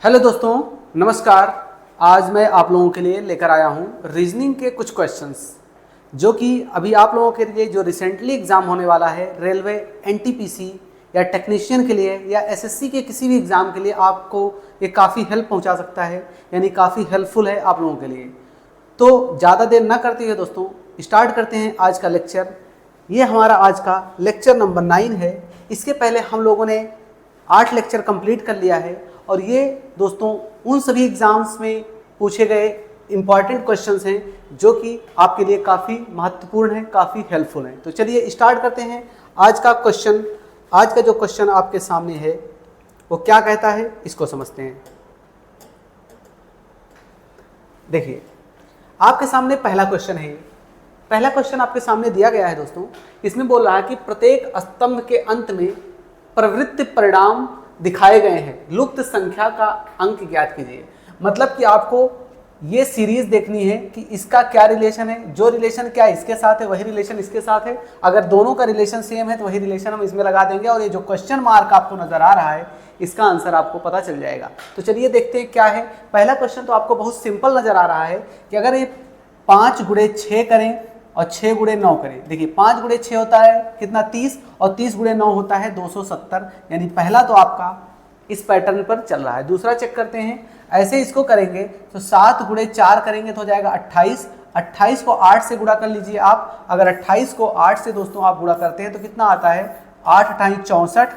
Hello दोस्तों, नमस्कार। आज मैं आप लोगों के लिए लेकर आया हूं रीजनिंग के कुछ क्वेश्चंस जो कि अभी आप लोगों के लिए जो रिसेंटली एग्ज़ाम होने वाला है रेलवे एनटीपीसी या टेक्नीशियन के लिए या एसएससी के किसी भी एग्ज़ाम के लिए आपको ये काफ़ी हेल्प पहुंचा सकता है, यानी काफ़ी हेल्पफुल है आप लोगों के लिए। तो ज़्यादा देर ना करते हुए दोस्तों स्टार्ट करते हैं आज का लेक्चर। ये हमारा आज का लेक्चर नंबर 9 है। इसके पहले हम लोगों ने 8 लेक्चर कंप्लीट कर लिया है और ये दोस्तों उन सभी एग्ज़ाम्स में पूछे गए इम्पॉर्टेंट क्वेश्चंस हैं जो कि आपके लिए काफ़ी महत्वपूर्ण हैं, काफ़ी हेल्पफुल हैं। तो चलिए स्टार्ट करते हैं आज का क्वेश्चन। आज का जो क्वेश्चन आपके सामने है वो क्या कहता है, इसको समझते हैं। देखिए, आपके सामने पहला क्वेश्चन है। पहला क्वेश्चन आपके सामने दिया गया है दोस्तों। इसमें बोल रहा है कि प्रत्येक स्तंभ के अंत में प्रवृत्ति परिणाम दिखाए गए हैं, लुप्त संख्या का अंक ज्ञात कीजिए। मतलब कि आपको ये सीरीज देखनी है कि इसका क्या रिलेशन है, जो रिलेशन क्या इसके साथ है वही रिलेशन इसके साथ है। अगर दोनों का रिलेशन सेम है तो वही रिलेशन हम इसमें लगा देंगे और ये जो क्वेश्चन मार्क आपको नजर आ रहा है इसका आंसर आपको पता चल जाएगा। तो चलिए देखते हैं क्या है। पहला क्वेश्चन तो आपको बहुत सिंपल नजर आ रहा है कि अगर ये 5 गुणे 6 करें और 6 गुणे 9 करें। देखिए 5 गुणे 6 होता है कितना 30 और 30 गुणे 9 होता है 270। यानी पहला तो आपका इस पैटर्न पर चल रहा है। दूसरा चेक करते हैं, ऐसे इसको करेंगे तो 7 गुणे 4 करेंगे तो हो जाएगा 28। 28 को 8 से गुणा कर लीजिए आप। अगर 28 को 8 से दोस्तों आप गुणा करते हैं तो कितना आता है 8 अठाई 64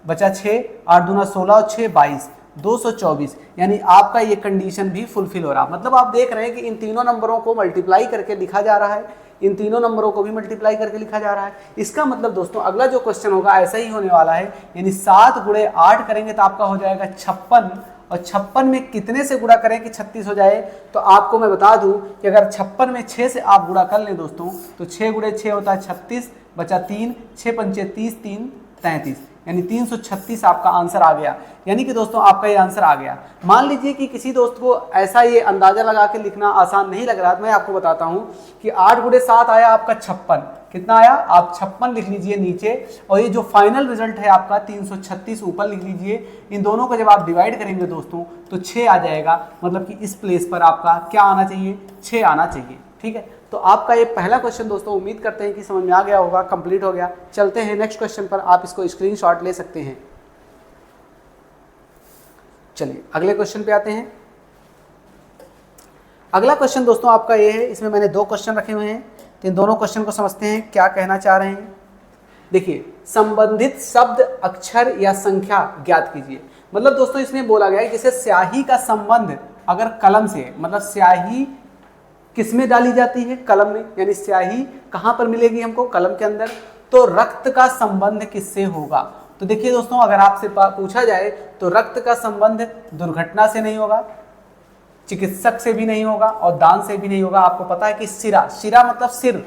बचा 6, 8 दूना 16 और 6 22, 224। यानी आपका ये कंडीशन भी फुलफिल हो रहा है। मतलब आप देख रहे हैं कि इन तीनों नंबरों को मल्टीप्लाई करके लिखा जा रहा है, इन तीनों नंबरों को भी मल्टीप्लाई करके लिखा जा रहा है। इसका मतलब दोस्तों अगला जो क्वेश्चन होगा ऐसा ही होने वाला है। यानी 7 गुणे 8 करेंगे तो आपका हो जाएगा 56 और 56 में कितने से गुणा करें कि 36 हो जाए। तो आपको मैं बता दूं कि अगर 56 में 6 से आप गुणा कर लें दोस्तों तो 6 गुणे 6 होता है 36 बचा 3, 6 पंचे 30, 3 33, यानी 336 आपका आंसर आ गया। यानी कि दोस्तों आपका ये आंसर आ गया। मान लीजिए कि किसी दोस्त को ऐसा ये अंदाजा लगा के लिखना आसान नहीं लग रहा, तो मैं आपको बताता हूँ कि 8 गुणे 7 आया आपका 56। कितना आया, आप 56 लिख लीजिए नीचे और ये जो फाइनल रिजल्ट है आपका 336 ऊपर लिख लीजिए। इन दोनों को जब आप डिवाइड करेंगे दोस्तों तो 6 आ जाएगा। मतलब कि इस प्लेस पर आपका क्या आना चाहिए, 6 आना चाहिए। ठीक है, तो आपका ये पहला क्वेश्चन दोस्तों उम्मीद करते हैं कि समझ में आ गया होगा, कंप्लीट हो गया। चलते हैं नेक्स्ट क्वेश्चन पर, आप इसको स्क्रीनशॉट ले सकते हैं। चलिए अगले क्वेश्चन पे आते हैं। अगला क्वेश्चन दोस्तों आपका ये है, इसमें मैंने 2 क्वेश्चन रखे हुए हैं, तो इन दोनों क्वेश्चन को समझते हैं क्या कहना चाह रहे हैं। देखिए, संबंधित शब्द अक्षर या संख्या ज्ञात कीजिए। मतलब दोस्तों इसमें बोला गया है जैसे स्याही का संबंध अगर कलम से, मतलब स्याही किसमें डाली जाती है, कलम में, यानी स्याही कहाँ पर मिलेगी हमको, कलम के अंदर। तो रक्त का संबंध किससे होगा। तो देखिए दोस्तों अगर आपसे पूछा जाए तो रक्त का संबंध दुर्घटना से नहीं होगा, चिकित्सक से भी नहीं होगा और दान से भी नहीं होगा। आपको पता है कि शिरा, शिरा मतलब सिर,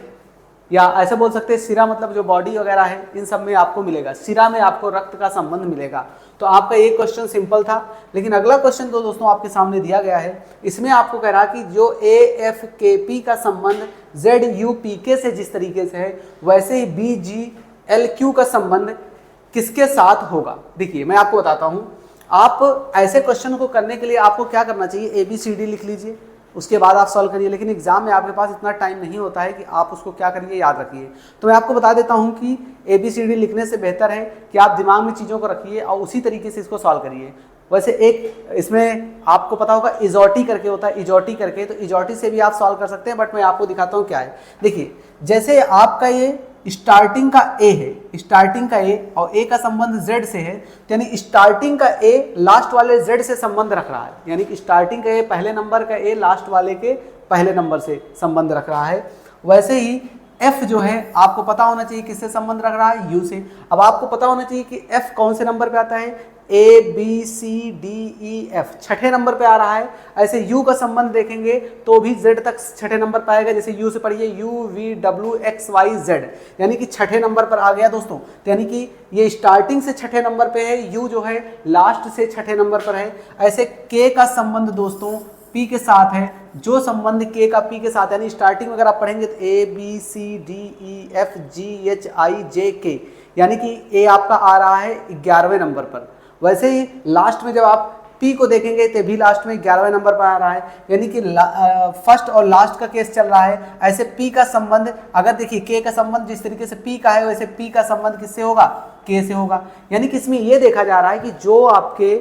या ऐसे बोल सकते हैं सिरा मतलब जो बॉडी वगैरह है, इन सब में आपको मिलेगा, सिरा में आपको रक्त का संबंध मिलेगा। तो आपका ये क्वेश्चन सिंपल था। लेकिन अगला क्वेश्चन तो दोस्तों आपके सामने दिया गया है, इसमें आपको कह रहा कि जो AFKP का संबंध ZUPK से जिस तरीके से है वैसे ही BGLQ का संबंध किसके साथ होगा। देखिए मैं आपको बताता हूँ, आप ऐसे क्वेश्चन को करने के लिए आपको क्या करना चाहिए, ABCD लिख लीजिए, उसके बाद आप सॉल्व करिए। लेकिन एग्जाम में आपके पास इतना टाइम नहीं होता है कि आप उसको क्या करिए, याद रखिए। तो मैं आपको बता देता हूं कि ABCD लिखने से बेहतर है कि आप दिमाग में चीज़ों को रखिए और उसी तरीके से इसको सॉल्व करिए। वैसे एक इसमें आपको पता होगा इजोटी करके होता है, इजोटी करके, तो इजोटी से भी आप सॉल्व कर सकते हैं, बट मैं आपको दिखाता हूँ क्या है। देखिए जैसे आपका ये स्टार्टिंग का A है, स्टार्टिंग का A और A का संबंध Z से है, यानी स्टार्टिंग का A लास्ट वाले Z से संबंध रख रहा है। यानी कि स्टार्टिंग का A पहले नंबर का A लास्ट वाले के पहले नंबर से संबंध रख रहा है। वैसे ही F जो है आपको पता होना चाहिए किससे संबंध रख रहा है, U से। अब आपको पता होना चाहिए कि F कौन से नंबर पे आता है, ABCDEF छठे नंबर पे आ रहा है। ऐसे U का संबंध देखेंगे तो भी Z तक छठे नंबर पर आएगा। जैसे U से पढ़िए UVWXYZ, यानी कि छठे नंबर पर आ गया दोस्तों। तो यानी कि ये स्टार्टिंग से छठे नंबर पे है, U जो है लास्ट से छठे नंबर पर है। ऐसे K का संबंध दोस्तों P के साथ है, जो संबंध K का P के साथ, यानी स्टार्टिंग में अगर आप पढ़ेंगे तो ABCDEFGHIJK, यानी कि A आपका आ रहा है 11वें नंबर पर। वैसे ही लास्ट में जब आप P पी को देखेंगे तो भी लास्ट में 11वें नंबर पर आ रहा है, यानी कि फर्स्ट और लास्ट का केस चल रहा है। ऐसे पी का संबंध, अगर देखिए के का संबंध जिस तरीके से पी का है, वैसे पी का संबंध किससे होगा, के से होगा। यानी कि इसमें यह देखा जा रहा है कि जो आपके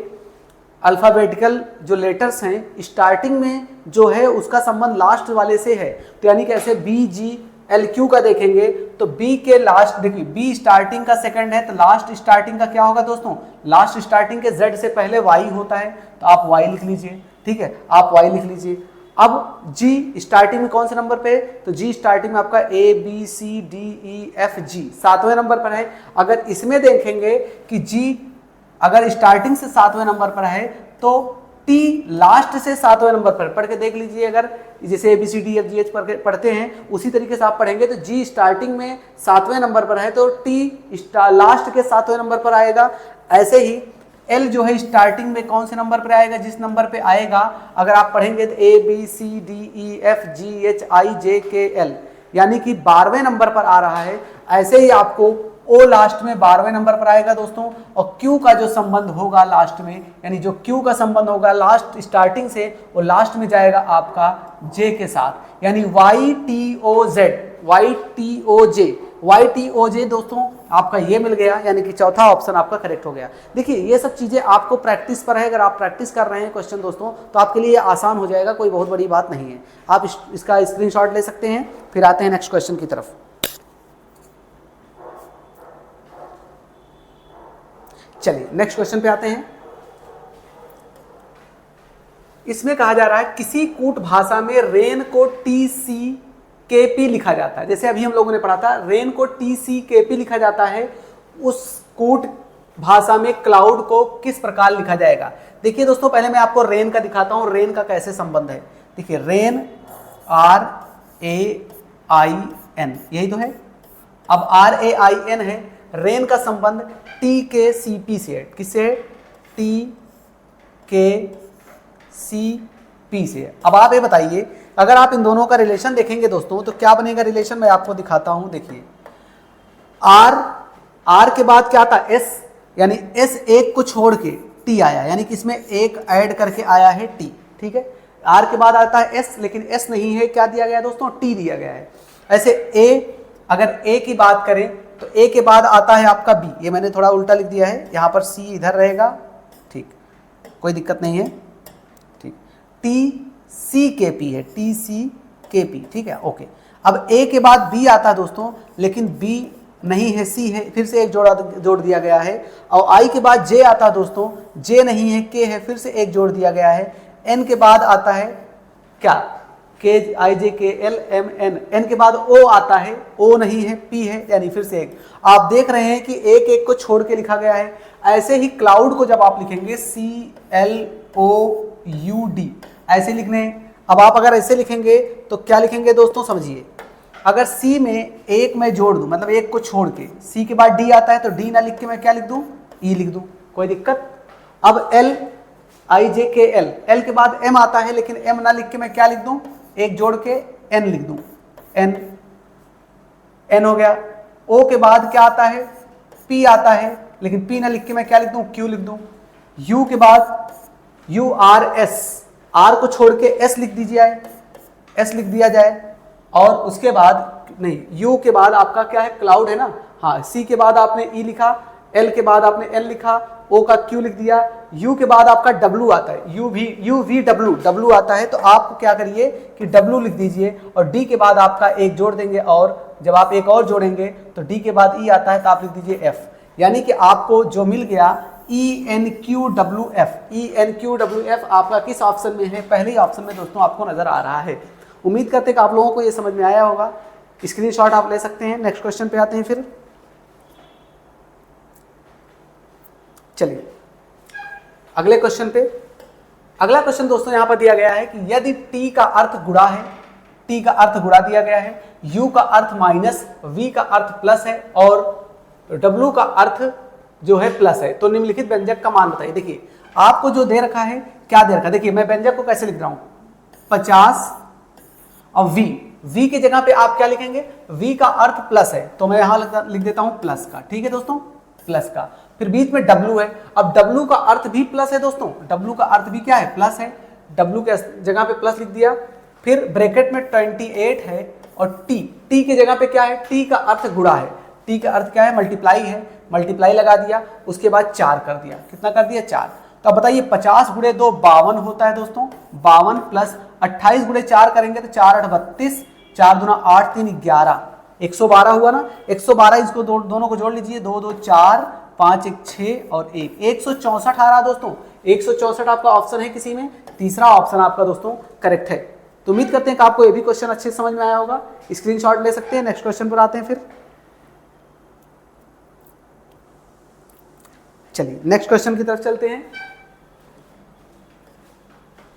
अल्फाबेटिकल जो लेटर्स हैं स्टार्टिंग में जो है उसका संबंध लास्ट वाले से है। तो यानी कि ऐसे बी जी एल क्यू का देखेंगे तो बी के लास्ट, देखिए बी स्टार्टिंग का सेकंड है तो लास्ट स्टार्टिंग का क्या होगा दोस्तों, लास्ट स्टार्टिंग के जेड से पहले वाई होता है, तो आप वाई लिख लीजिए, ठीक है, आप वाई लिख लीजिए। अब जी स्टार्टिंग में कौन से नंबर पे है, तो जी स्टार्टिंग में आपका A B C D E F G 7वें नंबर पर है। अगर इसमें देखेंगे कि जी अगर स्टार्टिंग से 7वें नंबर पर है तो टी लास्ट से 7वें नंबर पर, पढ़ के देख लीजिए। अगर जैसे A B C D F G H पढ़ते हैं उसी तरीके से आप पढ़ेंगे तो जी स्टार्टिंग में 7वें नंबर पर है तो टी लास्ट के 7वें नंबर पर आएगा। ऐसे ही एल जो है स्टार्टिंग में कौन से नंबर पर आएगा, जिस नंबर पे आएगा अगर आप पढ़ेंगे तो A B C D E F G H I J K L, यानी कि 12वें नंबर पर आ रहा है। ऐसे ही आपको ओ लास्ट में 12वें नंबर पर आएगा दोस्तों, और क्यू का जो संबंध होगा लास्ट में, यानी जो क्यू का संबंध होगा लास्ट स्टार्टिंग से वो लास्ट में जाएगा आपका जे के साथ, यानी Y T O Z, Y T O J, Y T O J दोस्तों आपका ये मिल गया, यानी कि चौथा ऑप्शन आपका करेक्ट हो गया। देखिए ये सब चीजें आपको प्रैक्टिस पर है, अगर आप प्रैक्टिस कर रहे हैं क्वेश्चन दोस्तों तो आपके लिए आसान हो जाएगा, कोई बहुत बड़ी बात नहीं है। आप इसका स्क्रीनशॉट ले सकते हैं। फिर आते हैं नेक्स्ट क्वेश्चन की तरफ। चलिए नेक्स्ट क्वेश्चन पे आते हैं। इसमें कहा जा रहा है किसी कूट भाषा में रेन को टी सी के पी लिखा जाता है। जैसे अभी हम लोगों ने पढ़ा था रेन को टी सी के पी लिखा जाता है, उस कूट भाषा में क्लाउड को किस प्रकार लिखा जाएगा। देखिए दोस्तों पहले मैं आपको रेन का दिखाता हूं, रेन का कैसे संबंध है। देखिए rain R A I N, यही तो है। अब आर ए आई एन है, रेन का संबंध टी के सी पी से है, किससे है, टी के सी पी से है। अब आप ये बताइए अगर आप इन दोनों का रिलेशन देखेंगे दोस्तों तो क्या बनेगा रिलेशन, मैं आपको दिखाता हूं। देखिए आर के बाद क्या आता है, एस, यानी एस एक को छोड़ के टी आया, यानी कि इसमें एक ऐड करके आया है टी, ठीक है। आर के बाद आता है एस, लेकिन एस नहीं है, क्या दिया गया है दोस्तों, टी दिया गया है। ऐसे ए, अगर ए की बात करें तो ए के बाद आता है आपका बी, ये मैंने थोड़ा उल्टा लिख दिया है, यहां पर सी इधर रहेगा, ठीक, कोई दिक्कत नहीं है, ठीक। टी सी के पी है, टी सी के पी, ठीक है, ओके। अब ए के बाद बी आता है दोस्तों, लेकिन बी नहीं है, सी है, फिर से एक जोड़ दिया गया है। और आई के बाद जे आता है दोस्तों, जे नहीं है, के है, फिर से एक जोड़ दिया गया है। एन के बाद आता है क्या, के आई J K L M N, N के बाद ओ आता है, ओ नहीं है, पी है, यानी फिर से एक। आप देख रहे हैं कि एक एक को छोड़ के लिखा गया है। ऐसे ही क्लाउड को जब आप लिखेंगे C L O U D, ऐसे लिखने हैं। अब आप अगर ऐसे लिखेंगे तो क्या लिखेंगे दोस्तों, समझिए। अगर सी में एक मैं जोड़ दूं, मतलब एक को छोड़ के, सी के बाद डी आता है तो डी ना लिख के मैं क्या लिख दूं, ई लिख दूं, कोई दिक्कत। अब L I J K L, L के बाद एम आता है, लेकिन एम ना लिख के मैं क्या लिख दूं, एक जोड़ के एन लिख दूं, एन, एन हो गया। ओ के बाद क्या आता है, पी आता है, लेकिन पी ना लिख के मैं क्या लिख दूं, क्यू लिख दूं। यू के बाद यू आर एस, आर को छोड़ के एस लिख दीजिए, एस लिख दिया जाए। और उसके बाद नहीं, यू के बाद आपका क्या है, क्लाउड है ना, हाँ। सी के बाद आपने ई लिखा, एल के बाद आपने एल लिखा, ओ का क्यू लिख दिया। यू के बाद आपका डब्ल्यू आता है, यू वी डब्ल्यू आता है, तो आप क्या करिए कि डब्ल्यू लिख दीजिए। और डी के बाद आपका एक जोड़ देंगे, और जब आप एक और जोड़ेंगे तो डी के बाद ई आता है तो आप लिख दीजिए एफ। यानी कि आपको जो मिल गया E N Q W F, E N Q W F आपका किस ऑप्शन में है, पहले ही ऑप्शन में दोस्तों आपको नजर आ रहा है। उम्मीद करते हैं कि आप लोगों को ये समझ में आया होगा। स्क्रीनशॉट आप ले सकते हैं। नेक्स्ट क्वेश्चन पे आते हैं फिर। चलिए अगले क्वेश्चन पे। अगला क्वेश्चन दोस्तों यहां पर दिया गया है कि यदि टी का अर्थ गुणा है, टी का अर्थ गुणा दिया गया है, यू का अर्थ माइनस, वी का अर्थ प्लस है और डब्ल्यू का अर्थ जो है प्लस है, तो निम्नलिखित व्यंजक का मान बताइए। देखिए आपको जो दे रखा है, क्या दे रखा है, देखिए मैं व्यंजक को कैसे लिख रहा हूं, 50 और v की जगह पे आप क्या लिखेंगे, v का अर्थ प्लस है तो मैं यहां लिख देता हूं प्लस का, ठीक है दोस्तों। प्लस का, फिर बीच में W है। अब W का अर्थ भी प्लस है दोस्तों, W का अर्थ भी क्या है, प्लस है। W के जगह पे प्लस लिख दिया, फिर ब्रैकेट में 28 है और T की जगह पे क्या है, T का अर्थ गुणा है, T का अर्थ क्या है, मल्टीप्लाई है, मल्टीप्लाई लगा दिया, उसके बाद 4 कर दिया, कितना कर दिया 4। तो अब बताइए 50 गुणे 2 52 होता है दोस्तों, 52 प्लस 28 गुणे 4 करेंगे तो 4 8 32, 4 दूना 8 3 11, 112 हुआ ना। 112 इसको दोनों को जोड़ लीजिए, 2 2 4 5 1 6 और 1 164 आ रहा दोस्तों। 164 आपका ऑप्शन है किसी में, तीसरा ऑप्शन आपका दोस्तों करेक्ट है। तो उम्मीद करते हैं कि आपको ये भी क्वेश्चन अच्छे से समझ में आया होगा, स्क्रीनशॉट ले सकते हैं। नेक्स्ट क्वेश्चन पर आते हैं फिर। चलिए नेक्स्ट क्वेश्चन की तरफ चलते हैं।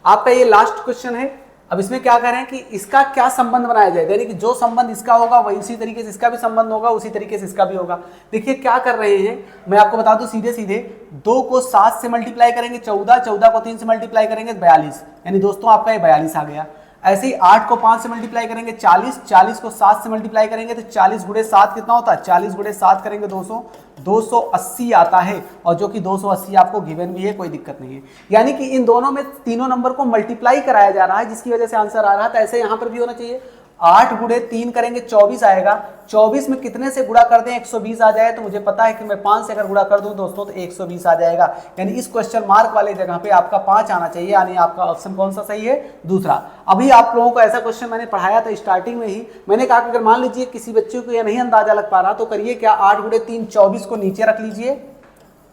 आपका ये लास्ट क्वेश्चन है। अब इसमें क्या करें कि इसका क्या संबंध बनाया जाए, यानी कि जो संबंध इसका होगा वही उसी तरीके से इसका भी संबंध होगा, उसी तरीके से इसका भी होगा। देखिए क्या कर रहे हैं, मैं आपको बता दूं सीधे सीधे, 2 को 7 से मल्टीप्लाई करेंगे 14, 14 को 3 से मल्टीप्लाई करेंगे 42, यानी दोस्तों आपका ये 42 आ गया। ऐसे ही 8 को 5 से मल्टीप्लाई करेंगे 40, 40 को 7 से मल्टीप्लाई करेंगे तो 40 गुणे 7 कितना होता है, 40 गुणे 7 करेंगे 200, 280 आता है। और जो कि 280 आपको गिवन भी है, कोई दिक्कत नहीं है। यानी कि इन दोनों में तीनों नंबर को मल्टीप्लाई कराया जा रहा है, जिसकी वजह से आंसर आ रहा है। तो ऐसे यहां पर भी होना चाहिए, 8 गुणे 3 करेंगे 24 आएगा, 24 में कितने से गुणा कर दें 120 आ जाए, तो मुझे पता है कि मैं 5 से अगर गुणा कर दूं दोस्तों तो 120 आ जाएगा। यानी इस क्वेश्चन मार्क वाले जगह पे आपका 5 आना चाहिए, यानी आपका ऑप्शन कौन सा सही है, दूसरा। अभी आप लोगों को ऐसा क्वेश्चन मैंने पढ़ाया था स्टार्टिंग में ही, मैंने कहा कि अगर मान लीजिए किसी बच्चे को यह नहीं अंदाजा लग पा रहा तो करिए क्या, 8 गुणे 3 24 को नीचे रख लीजिए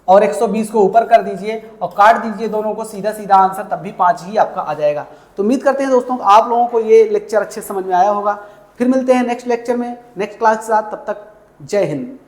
और 120 को ऊपर कर दीजिए और काट दीजिए दोनों को, सीधा सीधा आंसर तब भी 5 ही आपका आ जाएगा। तो उम्मीद करते हैं दोस्तों आप लोगों को ये लेक्चर अच्छे समझ में आया होगा। फिर मिलते हैं नेक्स्ट लेक्चर में नेक्स्ट क्लास के साथ, तब तक जय हिंद।